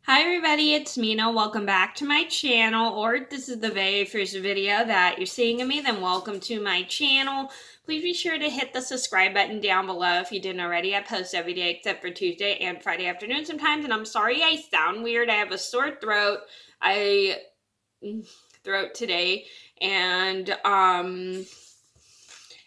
Hi everybody, it's Mena. Welcome back to my channel, or if this is the very first video that you're seeing of me, then welcome to my channel. Please be sure to hit the subscribe button down below if you didn't already. I post every day except for Tuesday and Friday afternoon sometimes, and I'm sorry I sound weird. I have a sore throat. Throat today, and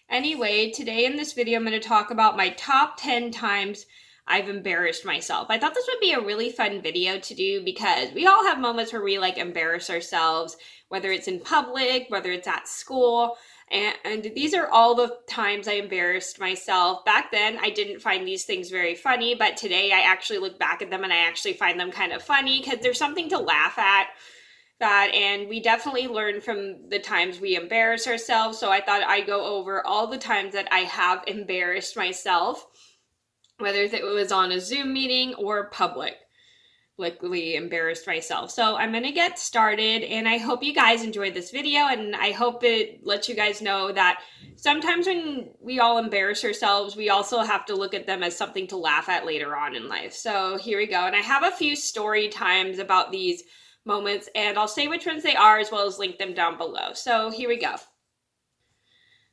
anyway, today in this video, I'm going to talk about my top 10 times I've embarrassed myself. I thought this would be a really fun video to do because we all have moments where we embarrass ourselves, whether it's in public, whether it's at school. And these are all the times I embarrassed myself. Back then, I didn't find these things very funny, but today I actually look back at them and I actually find them kind of funny because there's something to laugh at. And we definitely learn from the times we embarrass ourselves. So I thought I'd go over all the times that I have embarrassed myself, whether it was on a Zoom meeting or publicly embarrassed myself. So I'm going to get started, and I hope you guys enjoyed this video, and I hope it lets you guys know that sometimes when we all embarrass ourselves, we also have to look at them as something to laugh at later on in life. So here we go. And I have a few story times about these moments, and I'll say which ones they are as well as link them down below. So here we go.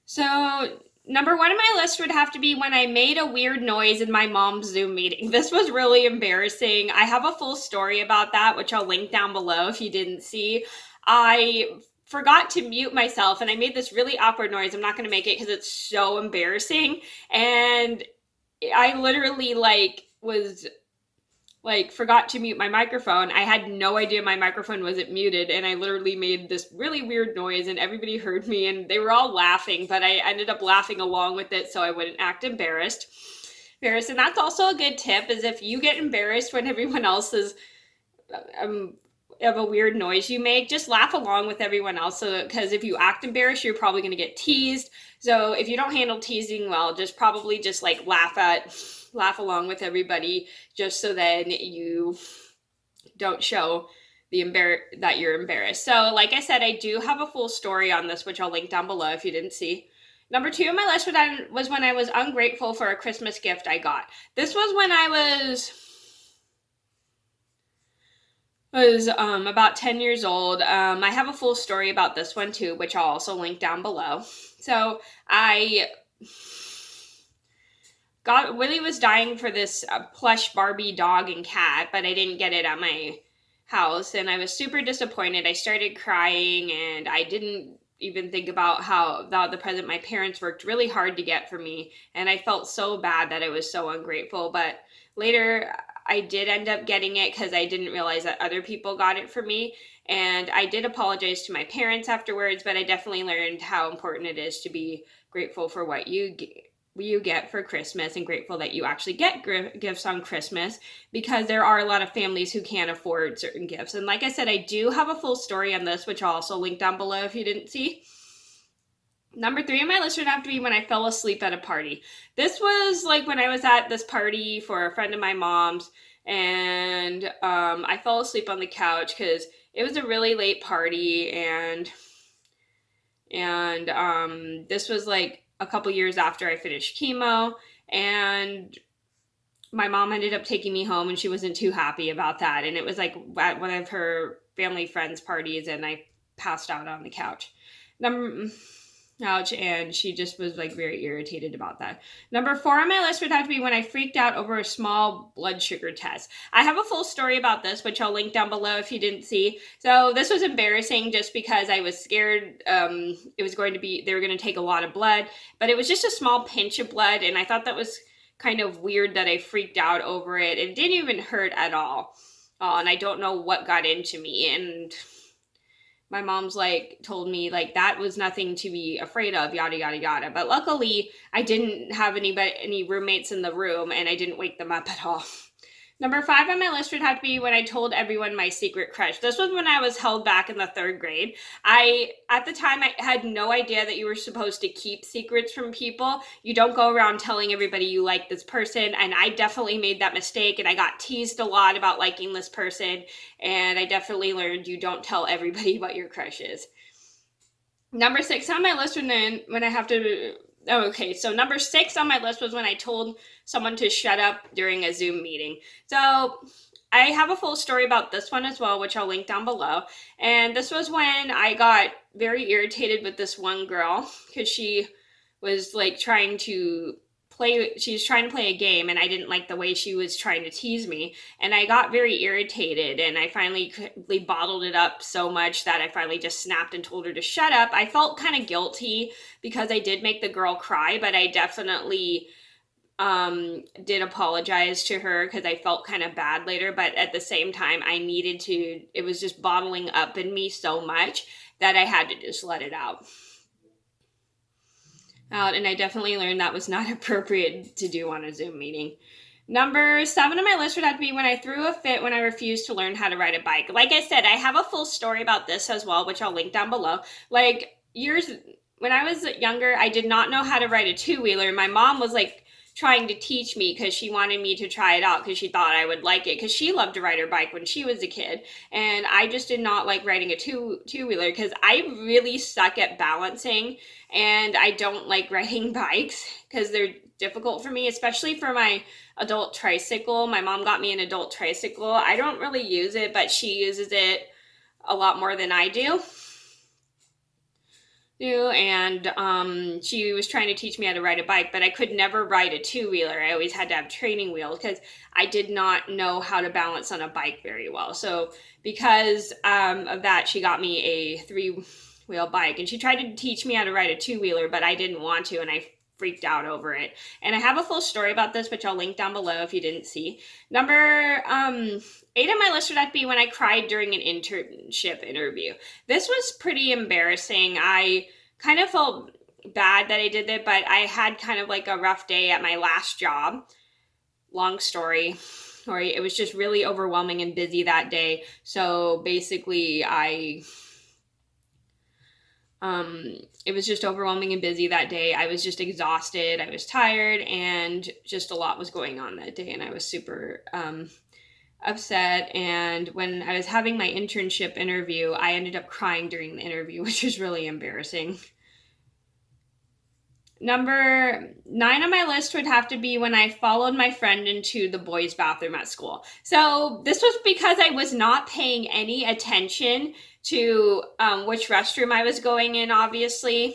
So number one on my list would have to be when I made a weird noise in my mom's Zoom meeting. This was really embarrassing. I have a full story about that, which I'll link down below if you didn't see. I forgot to mute myself and I made this really awkward noise. I'm not going to make it because it's so embarrassing. And I literally forgot to mute my microphone. I had no idea my microphone wasn't muted, and I literally made this really weird noise and everybody heard me and they were all laughing, but I ended up laughing along with it so I wouldn't act embarrassed. And that's also a good tip, is if you get embarrassed when everyone else is of a weird noise you make, just laugh along with everyone else, because if you act embarrassed, you're probably going to get teased. So if you don't handle teasing well, just laugh along with everybody, just so then you don't show that you're embarrassed. So like I said, I do have a full story on this, which I'll link down below if you didn't see. Number two on my list was when I was ungrateful for a Christmas gift I got. This was when I was about 10 years old. I have a full story about this one too, which I'll also link down below. So I Willie was dying for this plush Barbie dog and cat, but I didn't get it at my house, and I was super disappointed. I started crying, and I didn't even think about the present my parents worked really hard to get for me, and I felt so bad that I was so ungrateful. But later, I did end up getting it because I didn't realize that other people got it for me, and I did apologize to my parents afterwards, but I definitely learned how important it is to be grateful for what you get for Christmas, and grateful that you actually get gifts on Christmas, because there are a lot of families who can't afford certain gifts. And like I said, I do have a full story on this, which I'll also link down below if you didn't see. Number three on my list would have to be when I fell asleep at a party. This was when I was at this party for a friend of my mom's, and I fell asleep on the couch because it was a really late party, and this was a couple years after I finished chemo, and my mom ended up taking me home, and she wasn't too happy about that. And it was at one of her family friends' parties, and I passed out on the couch. And she just was very irritated about that. Number four on my list would have to be when I freaked out over a small blood sugar test. I have a full story about this, which I'll link down below if you didn't see. So this was embarrassing just because I was scared they were going to take a lot of blood, but it was just a small pinch of blood, and I thought that was kind of weird that I freaked out over it. It didn't even hurt at all. And I don't know what got into me, and my mom's told me that was nothing to be afraid of, yada yada yada. But luckily I didn't have any roommates in the room, and I didn't wake them up at all. Number five on my list would have to be when I told everyone my secret crush. This was when I was held back in the third grade. At the time, I had no idea that you were supposed to keep secrets from people. You don't go around telling everybody you like this person, and I definitely made that mistake, and I got teased a lot about liking this person, and I definitely learned you don't tell everybody what your crush is. Number six on my list so number six on my list was when I told someone to shut up during a Zoom meeting. So I have a full story about this one as well, which I'll link down below. And this was when I got very irritated with this one girl because she was like trying to play a game, and I didn't like the way she was trying to tease me, and I got very irritated, and I finally bottled it up so much that I finally just snapped and told her to shut up. I felt kind of guilty because I did make the girl cry, but I definitely did apologize to her because I felt kind of bad later, but at the same time I needed to, it was just bottling up in me so much that I had to just let it out. And I definitely learned that was not appropriate to do on a Zoom meeting. Number 7 on my list would have to be when I threw a fit when I refused to learn how to ride a bike. Like I said, I have a full story about this as well, which I'll link down below. Like when I was younger, I did not know how to ride a two-wheeler. My mom was like trying to teach me because she wanted me to try it out because she thought I would like it because she loved to ride her bike when she was a kid, and I just did not like riding a two-wheeler because I really suck at balancing, and I don't like riding bikes because they're difficult for me, especially for my adult tricycle. My mom got me an adult tricycle. I don't really use it, but she uses it a lot more than I do. And she was trying to teach me how to ride a bike, but I could never ride a two-wheeler. I always had to have training wheels because I did not know how to balance on a bike very well. So because of that, she got me a three-wheel bike, and she tried to teach me how to ride a two-wheeler, but I didn't want to, and I freaked out over it. And I have a full story about this, which I'll link down below if you didn't see. Number 8 on my list would have to be when I cried during an internship interview. This was pretty embarrassing. I kind of felt bad that I did that, but I had kind of like a rough day at my last job. Long story. It was just really overwhelming and busy that day. So basically it was just overwhelming and busy that day. I was just exhausted. I was tired, and just a lot was going on that day, and I was super upset. And when I was having my internship interview, I ended up crying during the interview, which was really embarrassing. Number 9 on my list would have to be when I followed my friend into the boys' bathroom at school. So this was because I was not paying any attention to which restroom I was going in, obviously.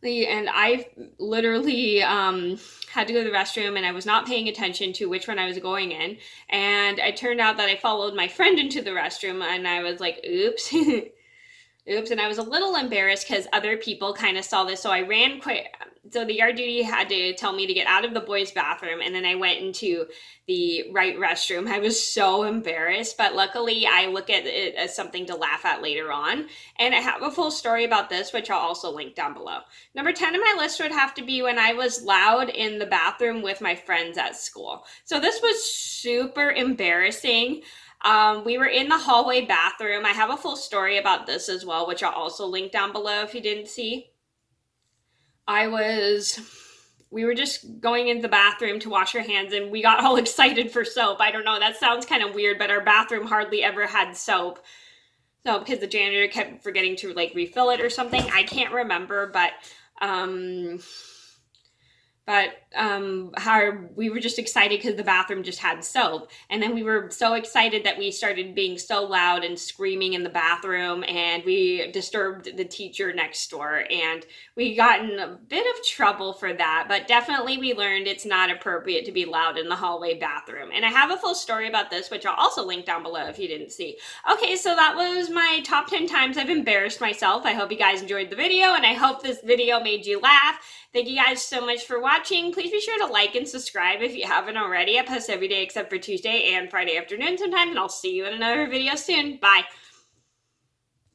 And I literally had to go to the restroom, and I was not paying attention to which one I was going in. And it turned out that I followed my friend into the restroom, and I was like, oops. Oops, and I was a little embarrassed because other people kind of saw this, so I ran quick. So the yard duty had to tell me to get out of the boys' bathroom, and then I went into the right restroom. I was so embarrassed, but luckily I look at it as something to laugh at later on, and I have a full story about this, which I'll also link down below. Number 10 on my list would have to be when I was loud in the bathroom with my friends at school. So this was super embarrassing. We were in the hallway bathroom. I have a full story about this as well, which I'll also link down below if you didn't see. We were just going into the bathroom to wash our hands, and we got all excited for soap. I don't know, that sounds kind of weird, but our bathroom hardly ever had soap. So because the janitor kept forgetting to like refill it or something. I can't remember, but how we were just excited because the bathroom just had soap. And then we were so excited that we started being so loud and screaming in the bathroom, and we disturbed the teacher next door, and we got in a bit of trouble for that, but definitely we learned it's not appropriate to be loud in the hallway bathroom. And I have a full story about this, which I'll also link down below if you didn't see. Okay, so that was my top 10 times I've embarrassed myself. I hope you guys enjoyed the video, and I hope this video made you laugh. Thank you guys so much for watching. Please be sure to like and subscribe if you haven't already. I post every day except for Tuesday and Friday afternoon sometimes, and I'll see you in another video soon. Bye.